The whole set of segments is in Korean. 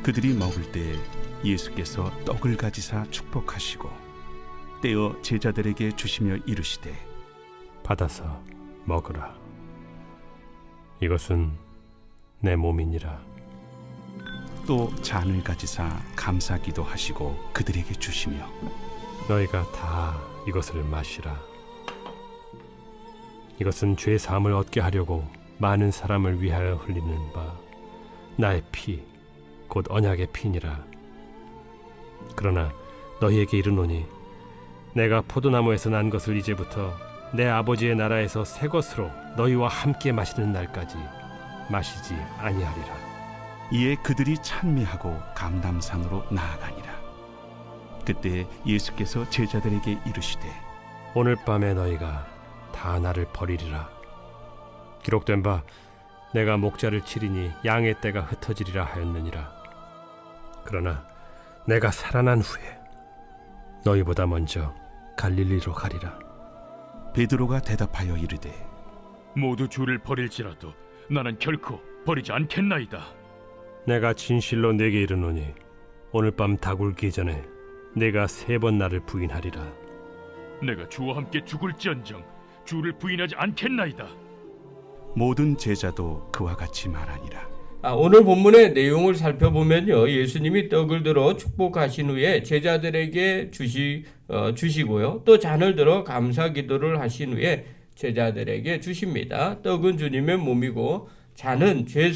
그들이 먹을 때 예수께서 떡을 가지사 축복하시고 떼어 제자들에게 주시며 이르시되 받아서 먹으라. 이것은 내 몸이니라. 또 잔을 가지사 감사기도 하시고 그들에게 주시며 너희가 다 이것을 마시라. 이것은 죄 사함을 얻게 하려고 많은 사람을 위하여 흘리는 바 나의 피 곧 언약의 피니라. 그러나 너희에게 이르노니 내가 포도나무에서 난 것을 이제부터 내 아버지의 나라에서 새 것으로 너희와 함께 마시는 날까지 마시지 아니하리라. 이에 그들이 찬미하고 감람산으로 나아가니라. 그때 예수께서 제자들에게 이르시되 오늘 밤에 너희가 다 나를 버리리라. 기록된 바 내가 목자를 치리니 양의 떼가 흩어지리라 하였느니라. 그러나 내가 살아난 후에 너희보다 먼저 갈릴리로 가리라. 베드로가 대답하여 이르되 모두 주를 버릴지라도 나는 결코 버리지 않겠나이다. 내가 진실로 네게 이르노니 오늘 밤 다굴기 전에 내가 3번 나를 부인하리라. 내가 주와 함께 죽을지언정 주를 부인하지 않겠나이다. 모든 제자도 그와 같이 말하니라. 오늘 본문의 내용을 살펴보면요, 예수님이 떡을 들어 축복하신 후에 제자들에게 주시고요, 또 잔을 들어 감사 기도를 하신 후에 제자들에게 주십니다. 떡은 주님의 몸이고 잔은 죄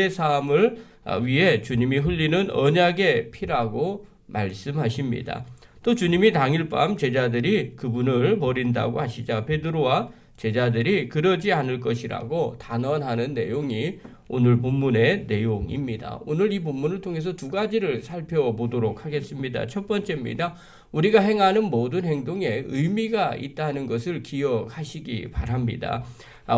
사함을 위해 주님이 흘리는 언약의 피라고 말씀하십니다. 또 주님이 당일 밤 제자들이 그분을 버린다고 하시자 베드로와 제자들이 그러지 않을 것이라고 단언하는 내용이 오늘 본문의 내용입니다. 오늘 이 본문을 통해서 2가지를 살펴보도록 하겠습니다. 첫 번째입니다. 우리가 행하는 모든 행동에 의미가 있다는 것을 기억하시기 바랍니다.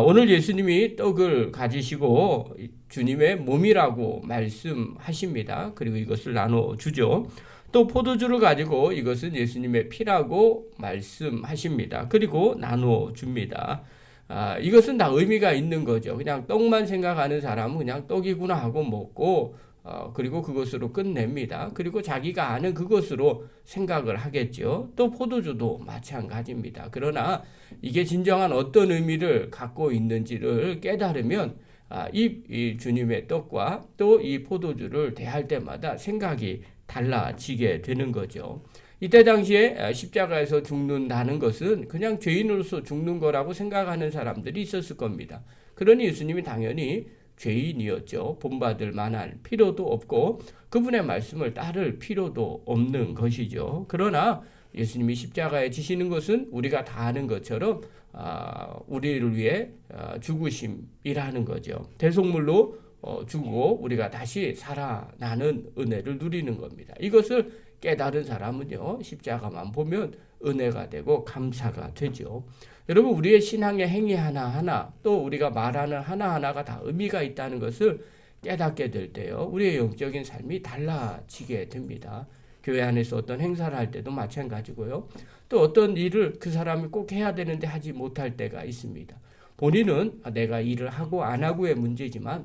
오늘 예수님이 떡을 가지시고 주님의 몸이라고 말씀하십니다. 그리고 이것을 나눠주죠. 또 포도주를 가지고 이것은 예수님의 피라고 말씀하십니다. 그리고 나눠줍니다. 이것은 다 의미가 있는 거죠. 그냥 떡만 생각하는 사람은 그냥 떡이구나 하고 먹고 그리고 그것으로 끝냅니다. 그리고 자기가 아는 그것으로 생각을 하겠죠. 또 포도주도 마찬가지입니다. 그러나 이게 진정한 어떤 의미를 갖고 있는지를 깨달으면 이 주님의 떡과 또 이 포도주를 대할 때마다 생각이 달라지게 되는 거죠. 이때 당시에 십자가에서 죽는다는 것은 그냥 죄인으로서 죽는 거라고 생각하는 사람들이 있었을 겁니다. 그러니 예수님이 당연히 죄인이었죠. 본받을 만한 필요도 없고 그분의 말씀을 따를 필요도 없는 것이죠. 그러나 예수님이 십자가에 지시는 것은 우리가 다 아는 것처럼 우리를 위해 죽으심이라는 거죠. 대속물로 죽고 우리가 다시 살아나는 은혜를 누리는 겁니다. 이것을 깨달은 사람은요, 십자가만 보면 은혜가 되고 감사가 되죠. 여러분, 우리의 신앙의 행위 하나하나 또 우리가 말하는 하나하나가 다 의미가 있다는 것을 깨닫게 될 때요, 우리의 영적인 삶이 달라지게 됩니다. 교회 안에서 어떤 행사를 할 때도 마찬가지고요. 또 어떤 일을 그 사람이 꼭 해야 되는데 하지 못할 때가 있습니다. 본인은 내가 일을 하고 안 하고의 문제지만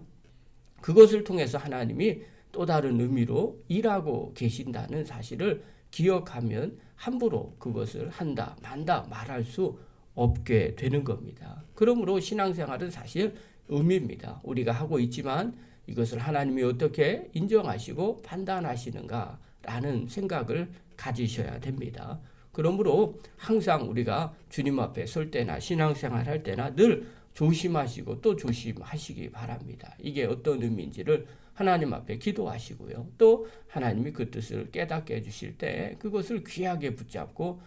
그것을 통해서 하나님이 또 다른 의미로 일하고 계신다는 사실을 기억하면 함부로 그것을 한다, 만다 말할 수 없게 되는 겁니다. 그러므로 신앙생활은 사실 의미입니다. 우리가 하고 있지만 이것을 하나님이 어떻게 인정하시고 판단하시는가라는 생각을 가지셔야 됩니다. 그러므로 항상 우리가 주님 앞에 설 때나 신앙생활 할 때나 늘 조심하시고 또 조심하시기 바랍니다. 이게 어떤 의미인지를 하나님 앞에 기도하시고요. 또 하나님이 그 뜻을 깨닫게 해주실 때 그것을 귀하게 붙잡고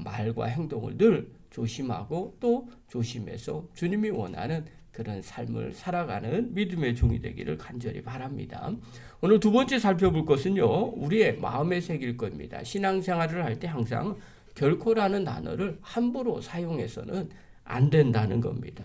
말과 행동을 늘 조심하고 또 조심해서 주님이 원하는 그런 삶을 살아가는 믿음의 종이 되기를 간절히 바랍니다. 오늘 2번째 살펴볼 것은요, 우리의 마음에 새길 겁니다. 신앙생활을 할 때 항상 결코라는 단어를 함부로 사용해서는 안 된다는 겁니다.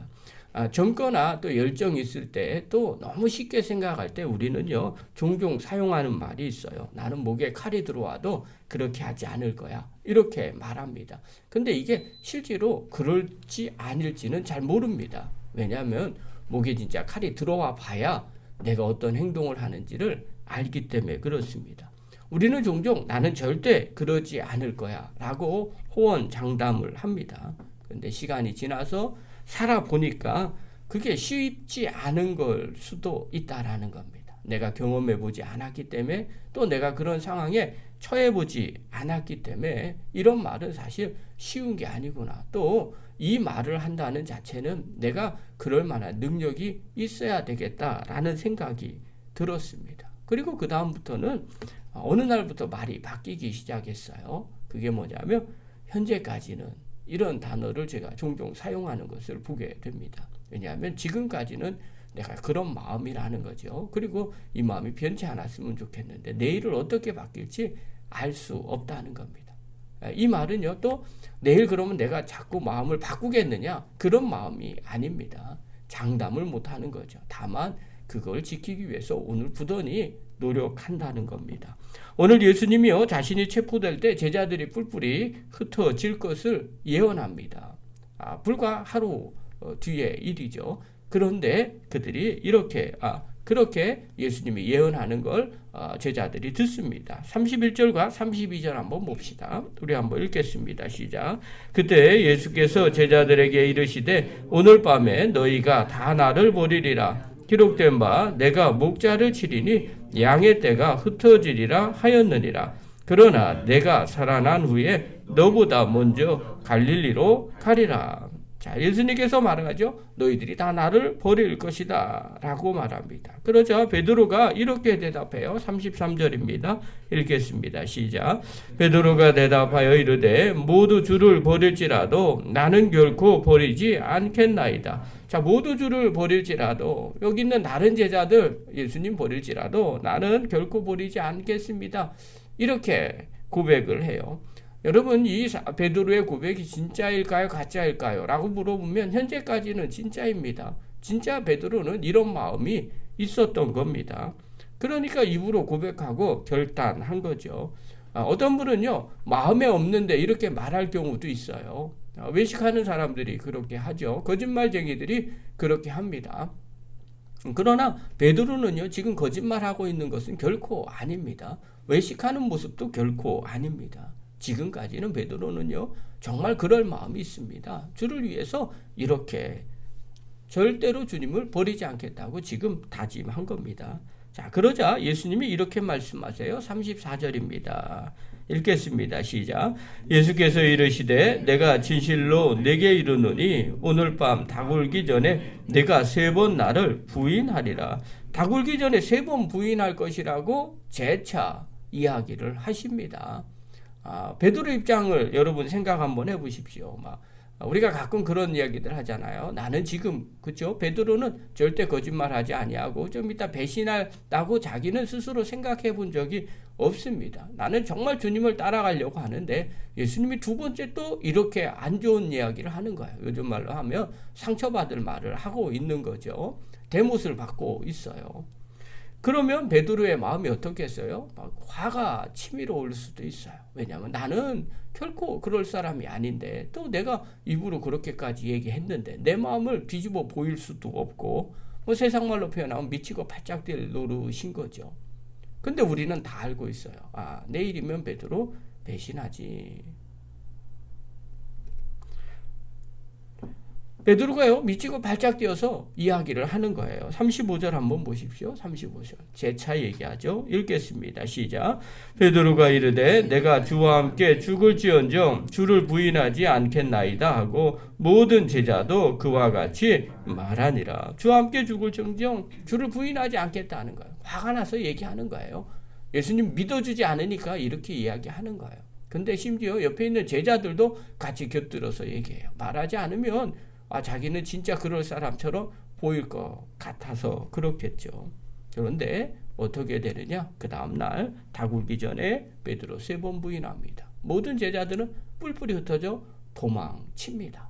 정거나 또 열정이 있을 때 또 너무 쉽게 생각할 때 우리는요, 종종 사용하는 말이 있어요. 나는 목에 칼이 들어와도 그렇게 하지 않을 거야. 이렇게 말합니다. 근데 이게 실제로 그럴지 아닐지는 잘 모릅니다. 왜냐하면 목에 진짜 칼이 들어와 봐야 내가 어떤 행동을 하는지를 알기 때문에 그렇습니다. 우리는 종종 나는 절대 그러지 않을 거야 라고 호언장담을 합니다. 그런데 시간이 지나서 살아보니까 그게 쉽지 않은 걸 수도 있다라는 겁니다. 내가 경험해 보지 않았기 때문에 또 내가 그런 상황에 처해 보지 않았기 때문에 이런 말은 사실 쉬운 게 아니구나. 또 이 말을 한다는 자체는 내가 그럴 만한 능력이 있어야 되겠다라는 생각이 들었습니다. 그리고 그 다음부터는 어느 날부터 말이 바뀌기 시작했어요. 그게 뭐냐면 현재까지는 이런 단어를 제가 종종 사용하는 것을 보게 됩니다. 왜냐하면 지금까지는 내가 그런 마음이라는 거죠. 그리고 이 마음이 변치 않았으면 좋겠는데 내일을 어떻게 바뀔지 알 수 없다는 겁니다. 이 말은요, 또 내일 그러면 내가 자꾸 마음을 바꾸겠느냐? 그런 마음이 아닙니다. 장담을 못하는 거죠. 다만 그걸 지키기 위해서 오늘 부단히 노력한다는 겁니다. 오늘 예수님이요, 자신이 체포될 때 제자들이 뿔뿔이 흩어질 것을 예언합니다. 불과 하루 뒤의 일이죠. 그런데 그들이 그렇게 예수님이 예언하는 걸 제자들이 듣습니다. 31절과 32절 한번 봅시다. 우리 한번 읽겠습니다. 시작. 그때 예수께서 제자들에게 이르시되 오늘 밤에 너희가 다 나를 버리리라. 기록된 바 내가 목자를 치리니 양의 떼가 흩어지리라 하였느니라. 그러나 내가 살아난 후에 너보다 먼저 갈릴리로 가리라. 자, 예수님께서 말하죠. 너희들이 다 나를 버릴 것이다 라고 말합니다. 그러자 베드로가 이렇게 대답해요. 33절입니다. 읽겠습니다. 시작. 베드로가 대답하여 이르되 모두 주를 버릴지라도 나는 결코 버리지 않겠나이다. 자, 모두 주를 버릴지라도, 여기 있는 다른 제자들 예수님 버릴지라도 나는 결코 버리지 않겠습니다. 이렇게 고백을 해요. 여러분, 이 베드로의 고백이 진짜일까요? 가짜일까요? 라고 물어보면 현재까지는 진짜입니다. 진짜 베드로는 이런 마음이 있었던 겁니다. 그러니까 입으로 고백하고 결단한 거죠. 어떤 분은요, 마음에 없는데 이렇게 말할 경우도 있어요. 외식하는 사람들이 그렇게 하죠. 거짓말쟁이들이 그렇게 합니다. 그러나 베드로는요, 지금 거짓말하고 있는 것은 결코 아닙니다. 외식하는 모습도 결코 아닙니다. 지금까지는 베드로는요, 정말 그럴 마음이 있습니다. 주를 위해서 이렇게 절대로 주님을 버리지 않겠다고 지금 다짐한 겁니다. 자, 그러자 예수님이 이렇게 말씀하세요. 34절입니다. 읽겠습니다. 시작. 예수께서 이르시되 내가 진실로 내게 이르노니 오늘 밤 닭울기 전에 내가 3번 나를 부인하리라. 닭울기 전에 3번 부인할 것이라고 재차 이야기를 하십니다. 베드로 입장을 여러분 생각 한번 해보십시오. 우리가 가끔 그런 이야기들 하잖아요. 나는 지금, 그렇죠? 베드로는 절대 거짓말하지 아니하고 좀 이따 배신한다고 자기는 스스로 생각해 본 적이 없습니다. 나는 정말 주님을 따라가려고 하는데 예수님이 두 번째 또 이렇게 안 좋은 이야기를 하는 거예요. 요즘 말로 하면 상처받을 말을 하고 있는 거죠. 대못을 받고 있어요. 그러면 베드로의 마음이 어떻겠어요? 화가 치밀어 올 수도 있어요. 왜냐하면 나는 결코 그럴 사람이 아닌데 또 내가 입으로 그렇게까지 얘기했는데 내 마음을 뒤집어 보일 수도 없고 세상 말로 표현하면 미치고 팔짝 뛸 노릇인 거죠. 근데 우리는 다 알고 있어요. 내일이면 베드로 배신하지. 베드로가요, 미치고 발작 뛰어서 이야기를 하는 거예요. 35절 한번 보십시오. 35절. 재차 얘기하죠. 읽겠습니다. 시작. 베드로가 이르되 내가 주와 함께 죽을지언정 주를 부인하지 않겠나이다 하고 모든 제자도 그와 같이 말하니라. 주와 함께 죽을지언정 주를 부인하지 않겠다는 거예요. 화가 나서 얘기하는 거예요. 예수님 믿어주지 않으니까 이렇게 이야기하는 거예요. 근데 심지어 옆에 있는 제자들도 같이 곁들여서 얘기해요. 말하지 않으면 자기는 진짜 그럴 사람처럼 보일 것 같아서 그렇겠죠. 그런데 어떻게 되느냐? 그 다음날 닭울기 전에 베드로 3번 부인합니다. 모든 제자들은 뿔뿔이 흩어져 도망칩니다.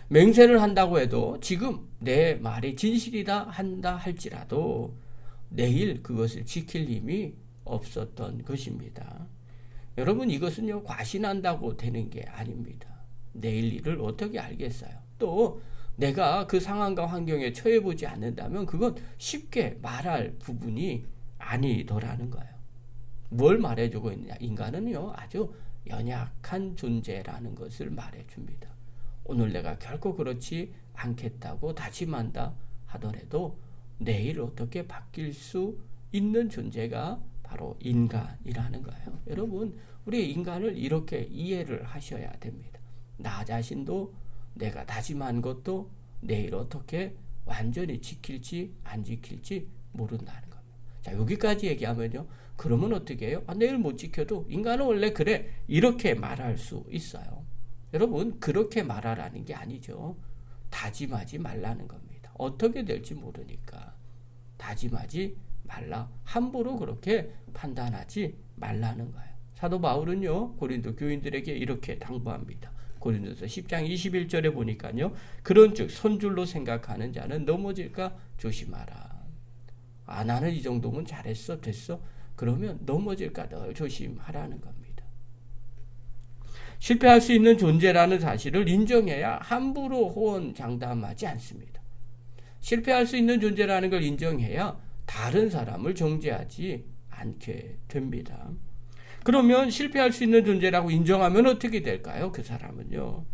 맹세를 한다고 해도 지금 내 말이 진실이다 한다 할지라도 내일 그것을 지킬 힘이 없었던 것입니다. 여러분, 이것은요, 과신한다고 되는 게 아닙니다. 내일 일을 어떻게 알겠어요? 또 내가 그 상황과 환경에 처해보지 않는다면 그건 쉽게 말할 부분이 아니더라는 거예요. 뭘 말해주고 있느냐? 인간은요, 아주 연약한 존재라는 것을 말해줍니다. 오늘 내가 결코 그렇지 않겠다고 다짐한다 하더라도 내일 어떻게 바뀔 수 있는 존재가 바로 인간이라는 거예요. 여러분, 우리 인간을 이렇게 이해를 하셔야 됩니다. 나 자신도 내가 다짐한 것도 내일 어떻게 완전히 지킬지 안 지킬지 모른다는 겁니다. 자, 여기까지 얘기하면요. 그러면 어떻게 해요? 내일 못 지켜도 인간은 원래 그래. 이렇게 말할 수 있어요. 여러분, 그렇게 말하라는 게 아니죠. 다짐하지 말라는 겁니다. 어떻게 될지 모르니까 다짐하지 말라. 함부로 그렇게 판단하지 말라는 거예요. 사도 바울은요, 고린도 교인들에게 이렇게 당부합니다. 고린도서 10장 21절에 보니까요. 그런즉 손줄로 생각하는 자는 넘어질까 조심하라. 나는 이 정도면 잘했어, 됐어. 그러면 넘어질까 늘 조심하라는 겁니다. 실패할 수 있는 존재라는 사실을 인정해야 함부로 호언장담하지 않습니다. 실패할 수 있는 존재라는 걸 인정해야 다른 사람을 정죄하지 않게 됩니다. 그러면 실패할 수 있는 존재라고 인정하면 어떻게 될까요? 그 사람은요,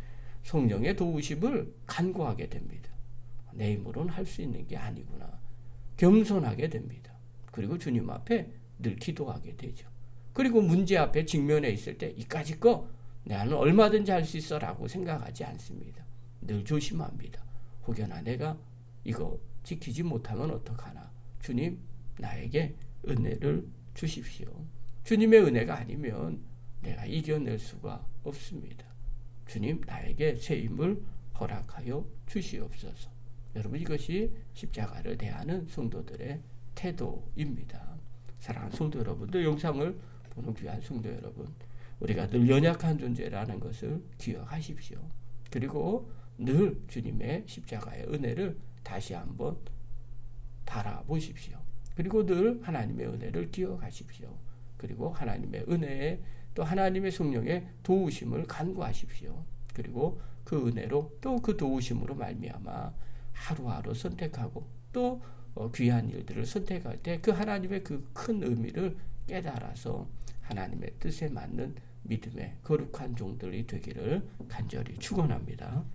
성령의 도우심을 간구하게 됩니다. 내 힘으로는 할 수 있는 게 아니구나. 겸손하게 됩니다. 그리고 주님 앞에 늘 기도하게 되죠. 그리고 문제 앞에 직면해 있을 때 이까짓 거 나는 얼마든지 할 수 있어 라고 생각하지 않습니다. 늘 조심합니다. 혹여나 내가 이거 지키지 못하면 어떡하나. 주님, 나에게 은혜를 주십시오. 주님의 은혜가 아니면 내가 이겨낼 수가 없습니다. 주님, 나에게 새 힘을 허락하여 주시옵소서. 여러분, 이것이 십자가를 대하는 성도들의 태도입니다. 사랑하는 성도 여러분도 영상을 보는 귀한 성도 여러분, 우리가 늘 연약한 존재라는 것을 기억하십시오. 그리고 늘 주님의 십자가의 은혜를 다시 한번 바라보십시오. 그리고 늘 하나님의 은혜를 기억하십시오. 그리고 하나님의 은혜에 또 하나님의 성령의 도우심을 간구하십시오. 그리고 그 은혜로 또 그 도우심으로 말미암아 하루하루 선택하고 또 귀한 일들을 선택할 때 그 하나님의 그 큰 의미를 깨달아서 하나님의 뜻에 맞는 믿음의 거룩한 종들이 되기를 간절히 축원합니다.